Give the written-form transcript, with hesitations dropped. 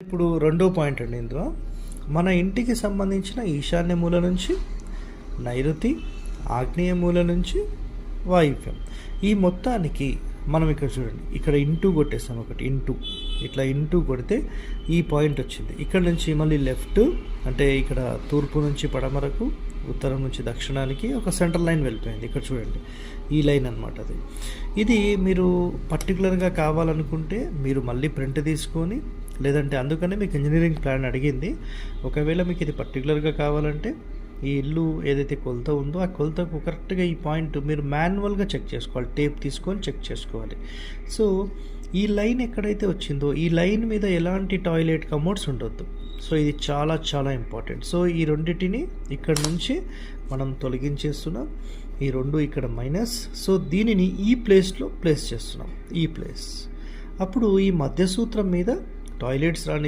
ఇప్పుడు రెండో పాయింట్ అండి ఇందులో మన ఇంటికి సంబంధించిన ఈశాన్య మూల నుంచి నైరుతి, ఆగ్నేయ మూల నుంచి వాయువ్యం, ఈ మొత్తానికి మనం ఇక్కడ చూడండి, ఇక్కడ ఇంటూ కొట్టేస్తాం, ఒకటి ఇంటూ, ఇట్లా ఇంటూ కొడితే ఈ పాయింట్ వచ్చింది. ఇక్కడ నుంచి మళ్ళీ లెఫ్ట్ అంటే ఇక్కడ తూర్పు నుంచి పడమరకు, ఉత్తరం నుంచి దక్షిణానికి ఒక సెంటర్ లైన్ వెళ్ళిపోయింది. ఇక్కడ చూడండి, ఈ లైన్ అనమాట అది. ఇది మీరు పర్టికులర్గా కావాలనుకుంటే మీరు మళ్ళీ ప్రింట్ తీసుకొని, లేదంటే అందుకనే మీకు ఇంజనీరింగ్ ప్లాన్ అడిగింది. ఒకవేళ మీకు ఇది పర్టికులర్గా కావాలంటే ఈ ఇల్లు ఏదైతే కొలత ఉందో ఆ కొలతకు కరెక్ట్గా ఈ పాయింట్ మీరు మాన్యువల్గా చెక్ చేసుకోవాలి, టేప్ తీసుకొని చెక్ చేసుకోవాలి. సో ఈ లైన్ ఎక్కడైతే వచ్చిందో ఈ లైన్ మీద ఎలాంటి టాయిలెట్ కమోడ్స్ ఉండొద్దు. సో ఇది చాలా చాలా ఇంపార్టెంట్. సో ఈ రెండింటిని ఇక్కడ నుంచి మనం తొలగించేస్తున్నాం, ఈ రెండు ఇక్కడ మైనస్. సో దీనిని ఈ ప్లేస్లో ప్లేస్ చేస్తున్నాం, ఈ ప్లేస్. అప్పుడు ఈ మధ్య సూత్రం మీద టాయిలెట్స్ రాని